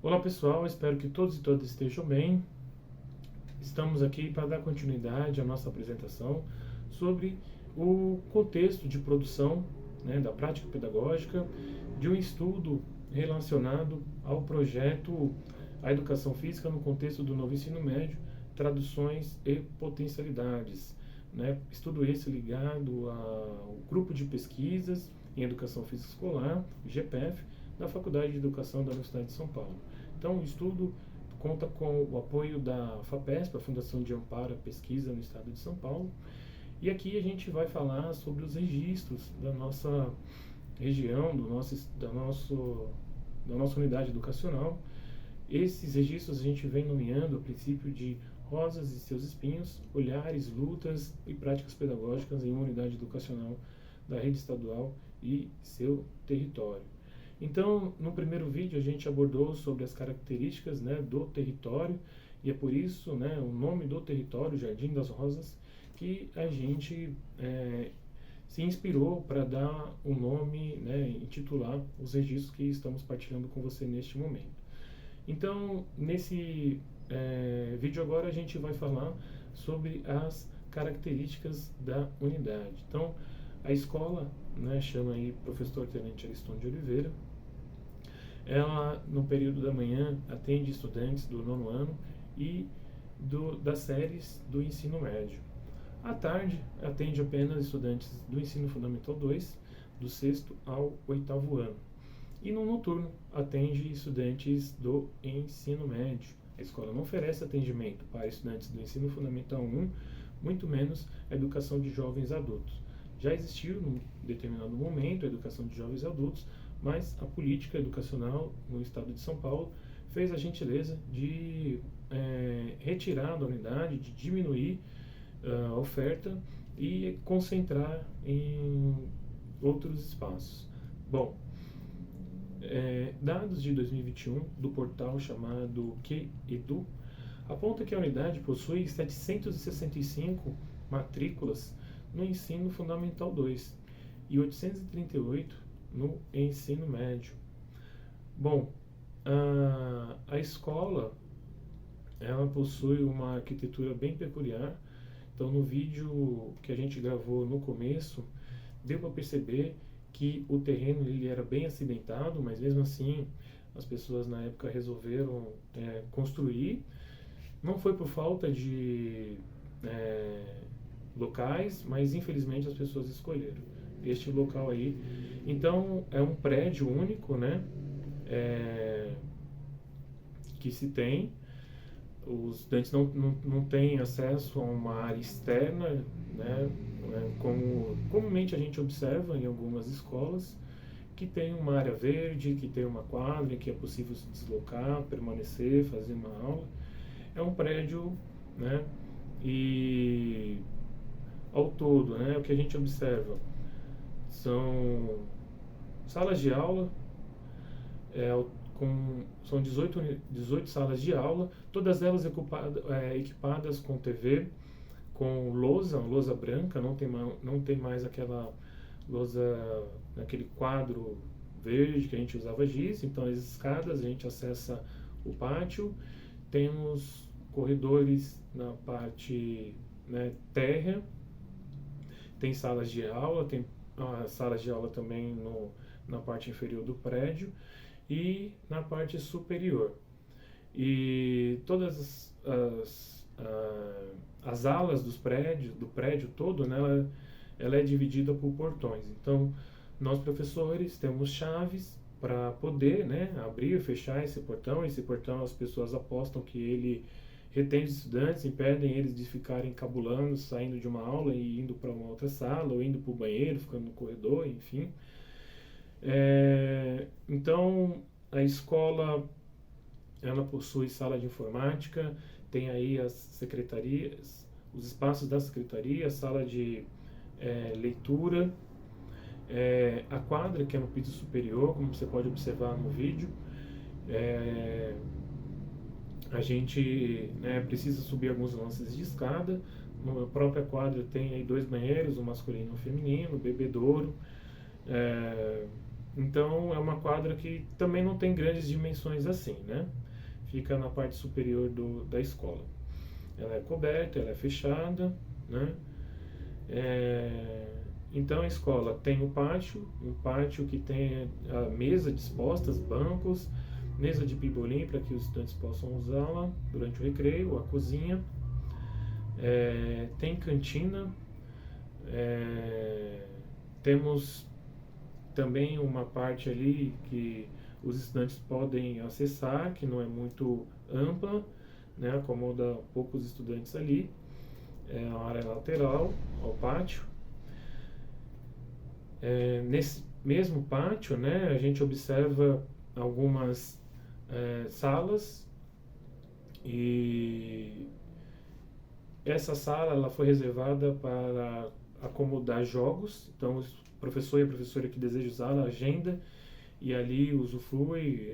Olá pessoal, espero que todos e todas estejam bem. Estamos aqui para dar continuidade à nossa apresentação sobre o contexto de produção, da prática pedagógica de um estudo relacionado ao projeto A Educação Física no Contexto do Novo Ensino Médio, Traduções e Potencialidades. Estudo esse ligado ao Grupo de Pesquisas em Educação Física Escolar, GPEF, da Faculdade de Educação da Universidade de São Paulo. Então, o estudo conta com o apoio da FAPESP, a Fundação de Amparo à Pesquisa no Estado de São Paulo. E aqui a gente vai falar sobre os registros da nossa região, da nossa unidade educacional. Esses registros a gente vem nomeando a princípio de Rosas e seus espinhos, olhares, lutas e práticas pedagógicas em uma unidade educacional da rede estadual e seu território. Então, no primeiro vídeo a gente abordou sobre as características do território, e é por isso o nome do território, Jardim das Rosas, que a gente se inspirou para dar um nome, intitular os registros que estamos partilhando com você neste momento. Então, nesse vídeo agora a gente vai falar sobre as características da unidade. Então, a escola chama aí Professor Tenente Ariston de Oliveira. Ela, no período da manhã, atende estudantes do 9º ano e das séries do ensino médio. À tarde, atende apenas estudantes do ensino fundamental 2, do 6º ao 8º ano. E no noturno, atende estudantes do ensino médio. A escola não oferece atendimento para estudantes do ensino fundamental 1, muito menos a educação de jovens adultos. Já existiu, num determinado momento, a educação de jovens adultos, mas a política educacional no estado de São Paulo fez a gentileza de retirar da unidade, de diminuir a oferta e concentrar em outros espaços. Bom, dados de 2021 do portal chamado QEdu aponta que a unidade possui 765 matrículas no ensino fundamental 2 e 838 no ensino médio. Bom, a escola ela possui uma arquitetura bem peculiar. Então, no vídeo que a gente gravou no começo, deu para perceber que o terreno ele era bem acidentado, mas mesmo assim as pessoas na época resolveram construir. Não foi por falta de locais, mas infelizmente as pessoas escolheram este local aí. Então é um prédio único, que se tem. Os estudantes não têm acesso a uma área externa, como comumente a gente observa em algumas escolas, que tem uma área verde, que tem uma quadra, que é possível se deslocar, permanecer, fazer uma aula. É um prédio, e ao todo, o que a gente observa são salas de aula, são 18 salas de aula, todas elas equipadas com TV, com lousa branca, não tem mais aquela lousa, aquele quadro verde que a gente usava giz. Então as escadas, a gente acessa o pátio, temos corredores na parte térrea, tem salas de aula, tem salas de aula também na parte inferior do prédio e na parte superior. E todas as alas do prédio todo, ela é dividida por portões. Então, nós professores temos chaves para poder abrir e fechar esse portão. Esse portão as pessoas apostam que ele retém os estudantes, impedem eles de ficarem cabulando, saindo de uma aula e indo para uma outra sala, ou indo para o banheiro, ficando no corredor, enfim. Então, a escola ela possui sala de informática, tem aí as secretarias, os espaços da secretaria, sala de leitura, a quadra que é no piso superior, como você pode observar no vídeo. A gente precisa subir alguns lances de escada. Na própria quadra tem aí 2 banheiros, um masculino e um feminino, bebedouro. Então é uma quadra que também não tem grandes dimensões assim, né? Fica na parte superior da escola. Ela é coberta, ela é fechada, né? Então a escola tem um pátio que tem a mesa dispostas, bancos, mesa de pebolim para que os estudantes possam usá-la durante o recreio, a cozinha. Tem cantina, temos também uma parte ali que os estudantes podem acessar, que não é muito ampla, né, acomoda poucos estudantes ali. É a área lateral ao pátio. Nesse mesmo pátio, né, a gente observa algumas salas, e essa sala ela foi reservada para acomodar jogos. Então o professor e a professora que deseja usá-la agenda e ali usufrui,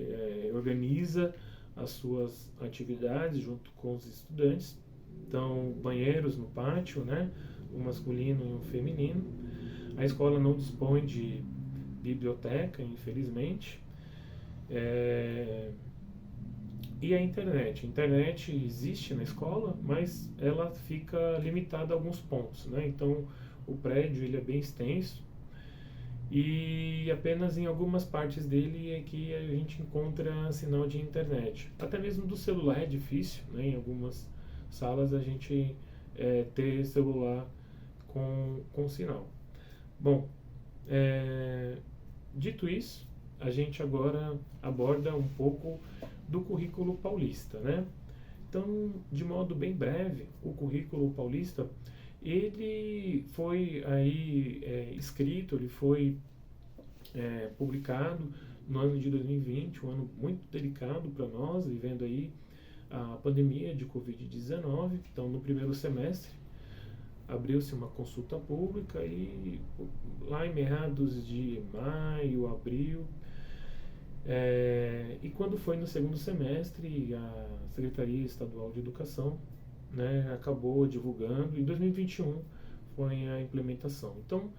organiza as suas atividades junto com os estudantes. Então, banheiros no pátio, né? Um masculino e um feminino. A escola não dispõe de biblioteca, infelizmente. E a internet? A internet existe na escola, mas ela fica limitada a alguns pontos, né? Então, o prédio ele é bem extenso e apenas em algumas partes dele é que a gente encontra sinal de internet. Até mesmo do celular é difícil, né? Em algumas salas a gente ter celular com sinal. Bom, dito isso, a gente agora aborda um pouco do currículo paulista, né? Então, de modo bem breve, o currículo paulista ele foi aí escrito, ele foi publicado no ano de 2020, um ano muito delicado para nós, vivendo aí a pandemia de Covid-19. Então, no primeiro semestre, abriu-se uma consulta pública e lá em meados de maio, abril, e quando foi no segundo semestre, a Secretaria Estadual de Educação, né, acabou divulgando. Em 2021 foi a implementação. Então,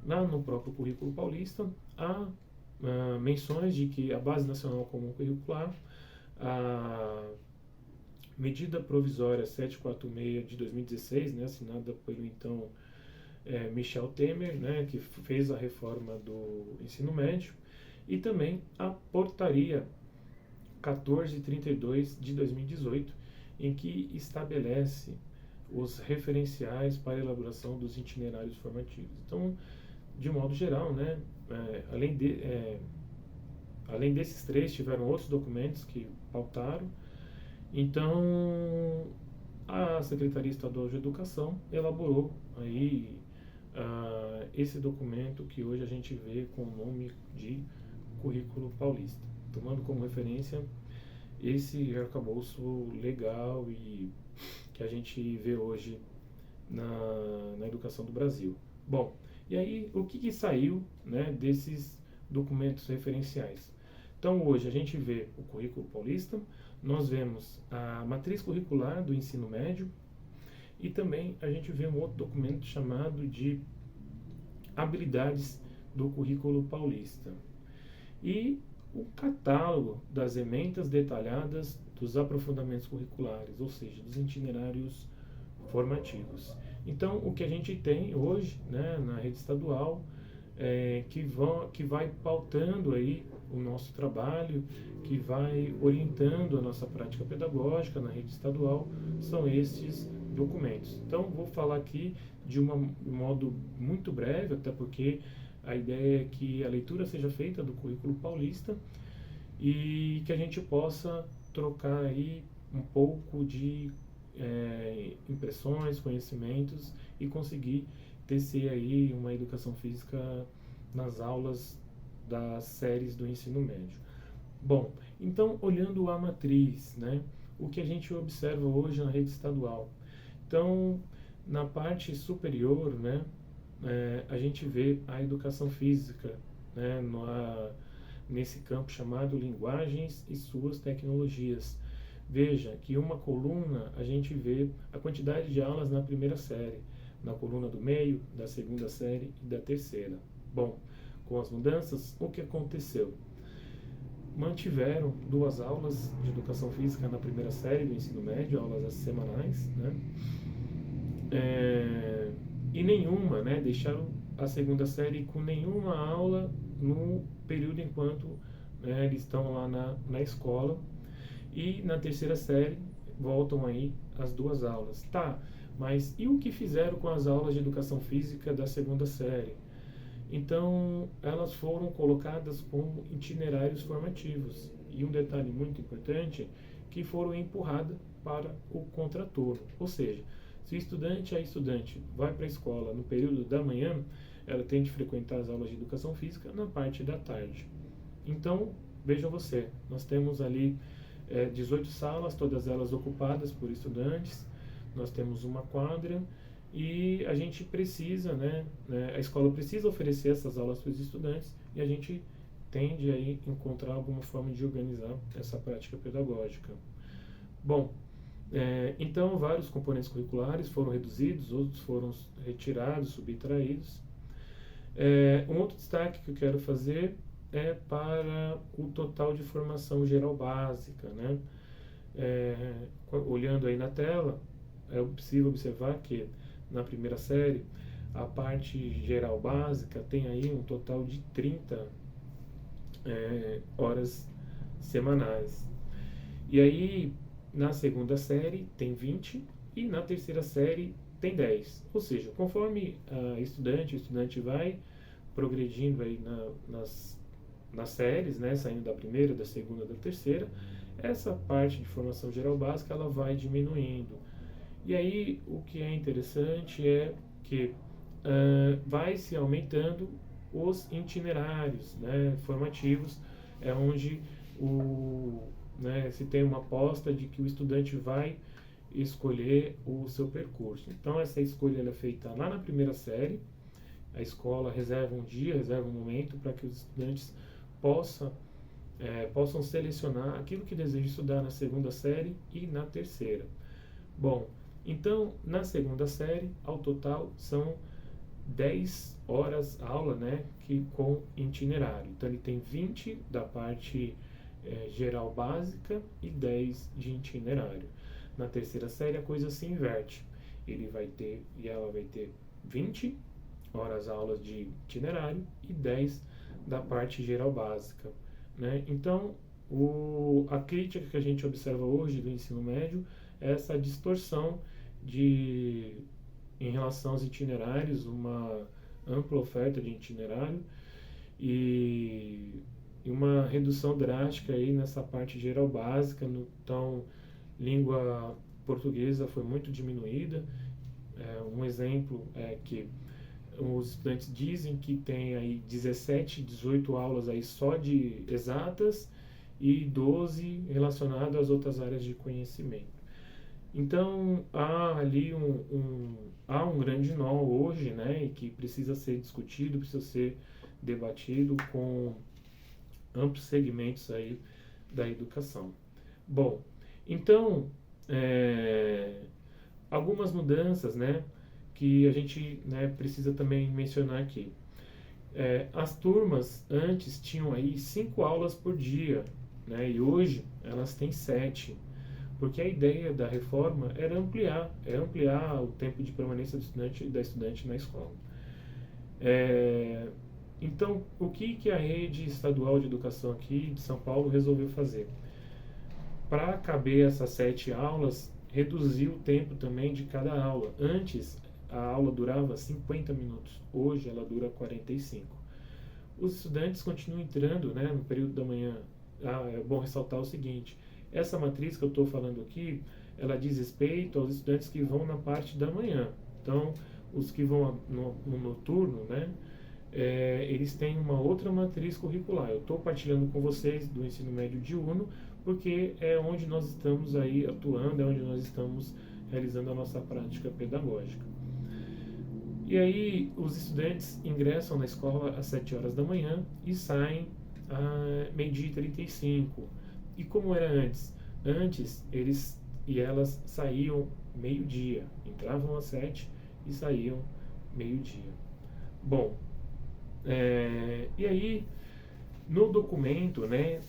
lá no próprio currículo paulista, há menções de que a Base Nacional Comum Curricular, a medida provisória 746 de 2016, né, assinada pelo então Michel Temer, né, que fez a reforma do ensino médio, e também a portaria 1432 de 2018, em que estabelece os referenciais para a elaboração dos itinerários formativos. Então, de modo geral, né, além desses três, tiveram outros documentos que pautaram. Então, a Secretaria Estadual de Educação elaborou aí esse documento que hoje a gente vê com o nome de Currículo Paulista, tomando como referência esse arcabouço legal e que a gente vê hoje na educação do Brasil. Bom, e aí o que saiu, né, desses documentos referenciais? Então hoje a gente vê o Currículo Paulista, nós vemos a matriz curricular do ensino médio e também a gente vê um outro documento chamado de habilidades do Currículo Paulista. E o catálogo das emendas detalhadas dos aprofundamentos curriculares, ou seja, dos itinerários formativos. Então, o que a gente tem hoje, né, na rede estadual, que vai pautando aí o nosso trabalho, que vai orientando a nossa prática pedagógica na rede estadual, são esses documentos. Então, vou falar aqui de um modo muito breve, até porque a ideia é que a leitura seja feita do currículo paulista e que a gente possa trocar aí um pouco de impressões, conhecimentos e conseguir tecer aí uma educação física nas aulas das séries do ensino médio. Bom, então olhando a matriz, né, o que a gente observa hoje na rede estadual. Então, na parte superior, né, a gente vê a educação física, né, nesse campo chamado linguagens e suas tecnologias. Veja que uma coluna a gente vê a quantidade de aulas na primeira série, na coluna do meio, da segunda série e da terceira. Bom, com as mudanças, o que aconteceu? Mantiveram 2 aulas de educação física na primeira série do ensino médio, aulas semanais, né? E nenhuma, né? Deixaram a segunda série com nenhuma aula no período enquanto, né, eles estão lá na escola. E na terceira série voltam aí as 2 aulas. Tá, mas e o que fizeram com as aulas de educação física da segunda série? Então, elas foram colocadas como itinerários formativos. E um detalhe muito importante, que foram empurradas para o contraturno. Ou seja, se o estudante, a estudante vai para a escola no período da manhã, ela tem de frequentar as aulas de educação física na parte da tarde. Então, veja você, nós temos ali 18 salas, todas elas ocupadas por estudantes, nós temos uma quadra e a gente precisa, a escola precisa oferecer essas aulas para os estudantes e a gente tende a encontrar alguma forma de organizar essa prática pedagógica. Bom, então vários componentes curriculares foram reduzidos, outros foram retirados, subtraídos. Um outro destaque que eu quero fazer é para o total de formação geral básica, né? Olhando aí na tela, é possível observar que na primeira série a parte geral básica tem aí um total de 30 horas semanais. E aí na segunda série tem 20 e na terceira série tem 10. Ou seja, conforme o estudante vai progredindo aí nas séries, né, saindo da primeira, da segunda, da terceira, essa parte de formação geral básica ela vai diminuindo. E aí o que é interessante é que vai se aumentando os itinerários, né, formativos, onde se tem uma aposta de que o estudante vai escolher o seu percurso. Então essa escolha ela é feita lá na primeira série, a escola reserva um dia, reserva um momento para que os estudantes possam selecionar aquilo que desejam estudar na segunda série e na terceira. Bom, então na segunda série, ao total, são 10 horas aula, né, com itinerário. Então ele tem 20 da parte geral básica e 10 de itinerário. Na terceira série a coisa se inverte. Ela vai ter 20 horas aulas de itinerário e 10 da parte geral básica, né? Então, a crítica que a gente observa hoje do ensino médio é essa distorção em relação aos itinerários, uma ampla oferta de itinerário e uma redução drástica aí nessa parte geral básica. Então, língua portuguesa foi muito diminuída. Um exemplo é que os estudantes dizem que tem aí 17, 18 aulas aí só de exatas e 12 relacionadas às outras áreas de conhecimento. Então, há ali um grande nó hoje, né, e que precisa ser discutido, precisa ser debatido com amplos segmentos aí da educação. Bom, então, algumas mudanças, né, que a gente, né, precisa também mencionar aqui. As turmas antes tinham aí 5 aulas por dia, né, e hoje elas têm 7, porque a ideia da reforma era ampliar o tempo de permanência do estudante e da estudante na escola. Então, o que a rede estadual de educação aqui de São Paulo resolveu fazer? Para caber essas 7 aulas, reduziu o tempo também de cada aula. Antes, a aula durava 50 minutos, hoje ela dura 45. Os estudantes continuam entrando, né, no período da manhã. É bom ressaltar o seguinte, essa matriz que eu estou falando aqui, ela diz respeito aos estudantes que vão na parte da manhã. Então, os que vão no noturno, né, eles têm uma outra matriz curricular. Eu estou partilhando com vocês do ensino médio diurno, porque é onde nós estamos aí atuando, é onde nós estamos realizando a nossa prática pedagógica. E aí os estudantes ingressam na escola às 7 horas da manhã e saem a 12h35. E como era antes? Antes eles e elas saíam meio-dia, entravam às 7 e saíam meio-dia. Bom, E aí, no documento, né,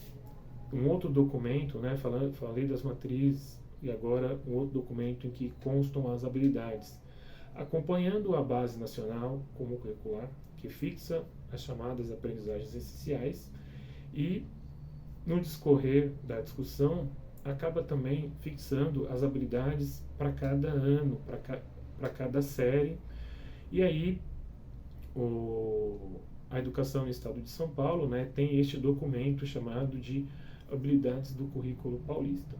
um outro documento, né, falei das matrizes, e agora um outro documento em que constam as habilidades, acompanhando a base nacional comum curricular, que fixa as chamadas aprendizagens essenciais, e no discorrer da discussão acaba também fixando as habilidades para cada ano, para cada série. E aí a educação no estado de São Paulo, né, tem este documento chamado de habilidades do currículo paulista.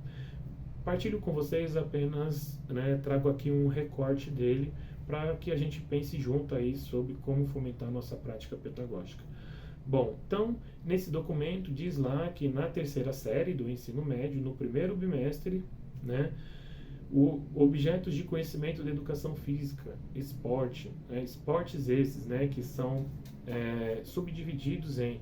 Partilho com vocês apenas, né, trago aqui um recorte dele para que a gente pense junto aí sobre como fomentar a nossa prática pedagógica. Bom, então, nesse documento diz lá que na terceira série do ensino médio, no primeiro bimestre, né, objetos de conhecimento da educação física, esporte, esportes esses, né, que são subdivididos em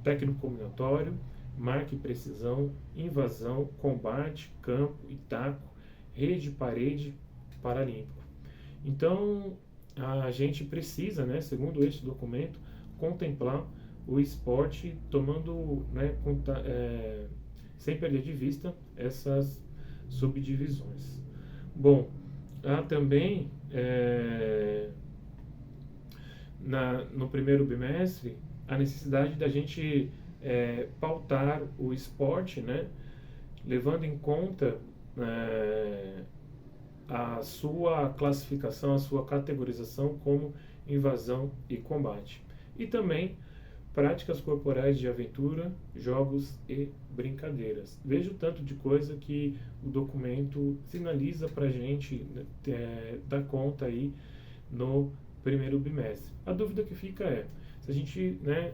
técnico combinatório, marca e precisão, invasão, combate, campo e taco, rede, parede, paralímpico. Então, a gente precisa, né, segundo este documento, contemplar o esporte tomando, né, sem perder de vista essas subdivisões. Bom, há também no primeiro bimestre a necessidade da gente pautar o esporte, né, levando em conta a sua classificação, a sua categorização como invasão e combate. E também práticas corporais de aventura, jogos e brincadeiras. Veja o tanto de coisa que o documento sinaliza para a gente dar conta aí no primeiro bimestre. A dúvida que fica é, se a gente, né,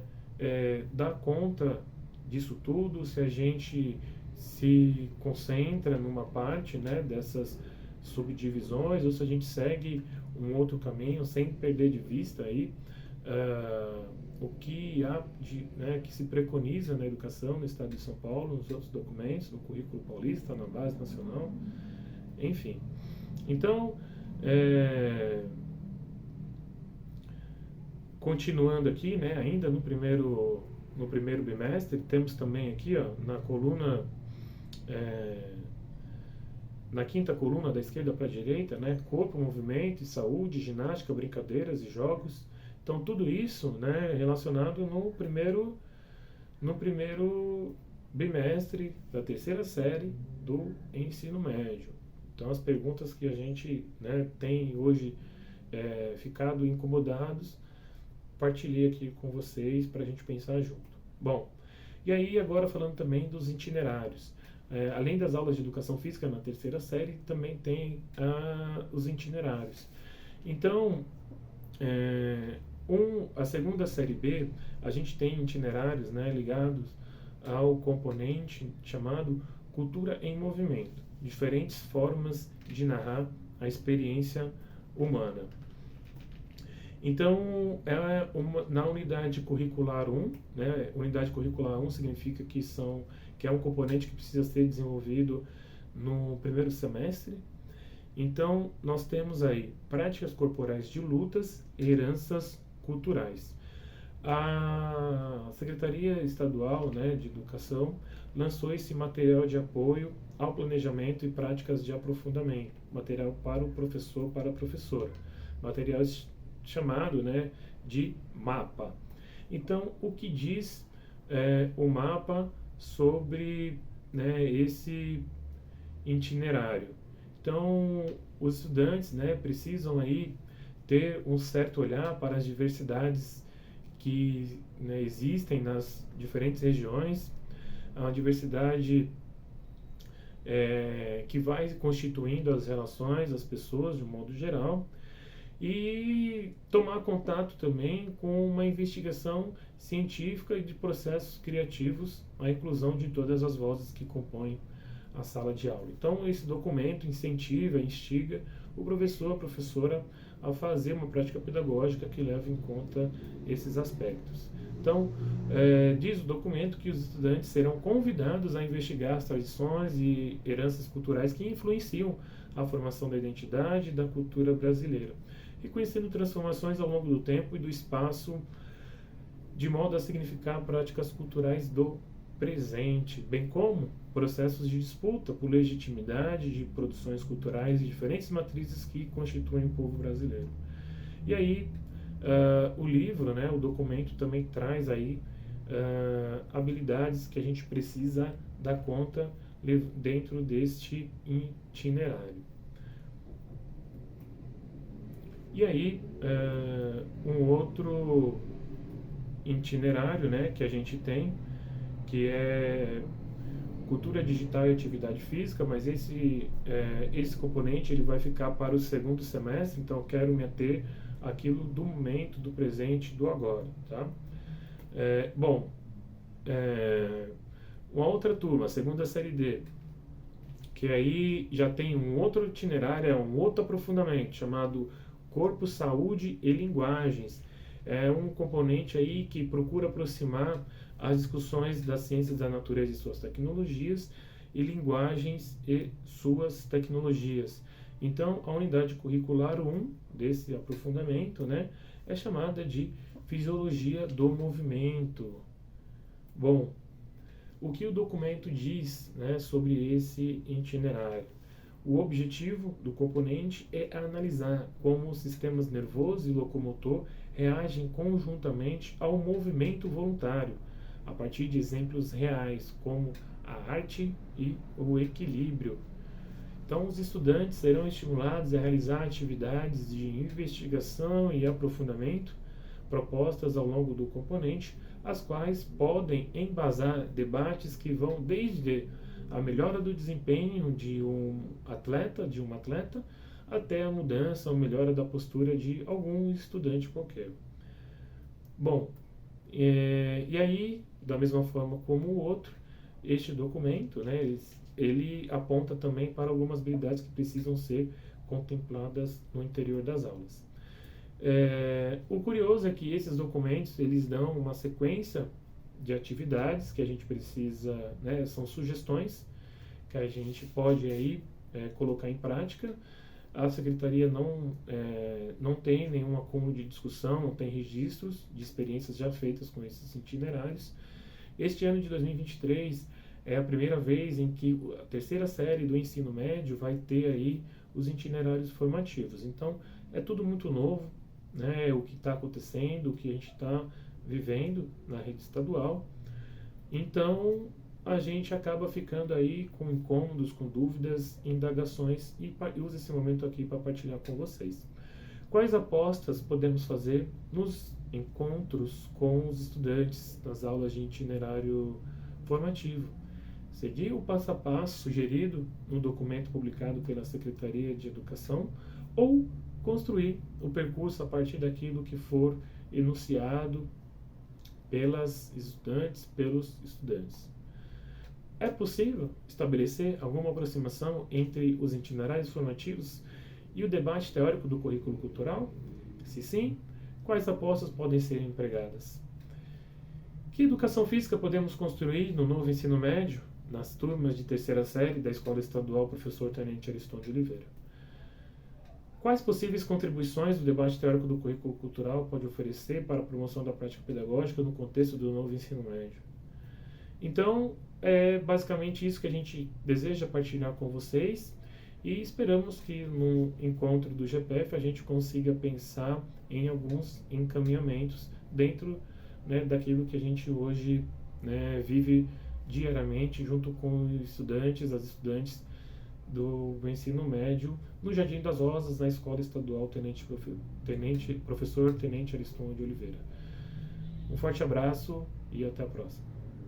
dá conta disso tudo, se a gente se concentra numa parte, né, dessas subdivisões, ou se a gente segue um outro caminho sem perder de vista aí o que há que se preconiza na educação no estado de São Paulo, nos outros documentos, no currículo paulista, na base nacional, enfim. Então, continuando aqui, né, ainda no primeiro bimestre, temos também aqui, ó, na coluna, na quinta coluna da esquerda para a direita, né, corpo, movimento e saúde, ginástica, brincadeiras e jogos. Então, tudo isso, né, relacionado no primeiro bimestre da terceira série do ensino médio. Então, as perguntas que a gente, né, tem hoje ficado incomodados, partilhei aqui com vocês para a gente pensar junto. Bom, e aí agora falando também dos itinerários. Além das aulas de educação física na terceira série, também tem os itinerários. Então, a segunda série B, a gente tem itinerários, né, ligados ao componente chamado cultura em movimento, diferentes formas de narrar a experiência humana. Então, na unidade curricular 1, né, unidade curricular 1 significa que é um componente que precisa ser desenvolvido no primeiro semestre. Então, nós temos aí práticas corporais de lutas e heranças culturais. A Secretaria Estadual, né, de Educação lançou esse material de apoio ao planejamento e práticas de aprofundamento, material para o professor, para a professora, material chamado, né, de mapa. Então, o que diz o mapa sobre, né, esse itinerário? Então, os estudantes, né, precisam aí ter um certo olhar para as diversidades que, né, existem nas diferentes regiões, a diversidade que vai constituindo as relações, as pessoas de um modo geral, e tomar contato também com uma investigação científica e de processos criativos, a inclusão de todas as vozes que compõem a sala de aula. Então, esse documento incentiva, instiga o professor, a professora a fazer uma prática pedagógica que leve em conta esses aspectos. Então, diz o documento que os estudantes serão convidados a investigar as tradições e heranças culturais que influenciam a formação da identidade e da cultura brasileira, reconhecendo transformações ao longo do tempo e do espaço de modo a significar práticas culturais do presente, bem como processos de disputa por legitimidade de produções culturais de diferentes matrizes que constituem o povo brasileiro. E aí, o livro, né, o documento também traz aí habilidades que a gente precisa dar conta dentro deste itinerário. E aí, um outro itinerário, né, que a gente tem, que é cultura digital e atividade física, mas esse componente ele vai ficar para o segundo semestre, então eu quero me ater àquilo do momento, do presente, do agora, tá? Uma outra turma, a segunda série D, que aí já tem um outro itinerário, um outro aprofundamento, chamado Corpo, Saúde e Linguagens. É um componente aí que procura aproximar as discussões das ciências da natureza e suas tecnologias e linguagens e suas tecnologias. Então, a unidade curricular 1 desse aprofundamento, né, é chamada de Fisiologia do Movimento. Bom, o que o documento diz, né, sobre esse itinerário? O objetivo do componente é analisar como os sistemas nervoso e locomotor reagem conjuntamente ao movimento voluntário, a partir de exemplos reais, como a arte e o equilíbrio. Então, os estudantes serão estimulados a realizar atividades de investigação e aprofundamento propostas ao longo do componente, as quais podem embasar debates que vão desde a melhora do desempenho de uma atleta, até a mudança ou melhora da postura de algum estudante qualquer. Bom, e aí, da mesma forma como o outro, este documento, né, ele aponta também para algumas habilidades que precisam ser contempladas no interior das aulas. O curioso é que esses documentos eles dão uma sequência de atividades que a gente precisa, né, são sugestões que a gente pode aí colocar em prática. A Secretaria não tem nenhum acúmulo de discussão, não tem registros de experiências já feitas com esses itinerários. Este ano de 2023 é a primeira vez em que a terceira série do ensino médio vai ter aí os itinerários formativos. Então, é tudo muito novo, né, o que está acontecendo, o que a gente está vivendo na rede estadual. Então, a gente acaba ficando aí com incômodos, com dúvidas, indagações e uso esse momento aqui para partilhar com vocês. Quais apostas podemos fazer nos encontros com os estudantes nas aulas de itinerário formativo? Seguir o passo a passo sugerido no documento publicado pela Secretaria de Educação ou construir o percurso a partir daquilo que for enunciado pelos estudantes. É possível estabelecer alguma aproximação entre os itinerários formativos e o debate teórico do currículo cultural? Se sim, quais apostas podem ser empregadas? Que educação física podemos construir no novo ensino médio, nas turmas de terceira série da Escola Estadual Professor Tenente Ariston de Oliveira? Quais possíveis contribuições o debate teórico do currículo cultural pode oferecer para a promoção da prática pedagógica no contexto do novo ensino médio? Então, é basicamente isso que a gente deseja partilhar com vocês e esperamos que no encontro do GPF a gente consiga pensar em alguns encaminhamentos dentro, né, daquilo que a gente hoje, né, vive diariamente junto com os estudantes, as estudantes do ensino médio no Jardim das Rosas, na Escola Estadual Professor Tenente Ariston de Oliveira. Um forte abraço e até a próxima.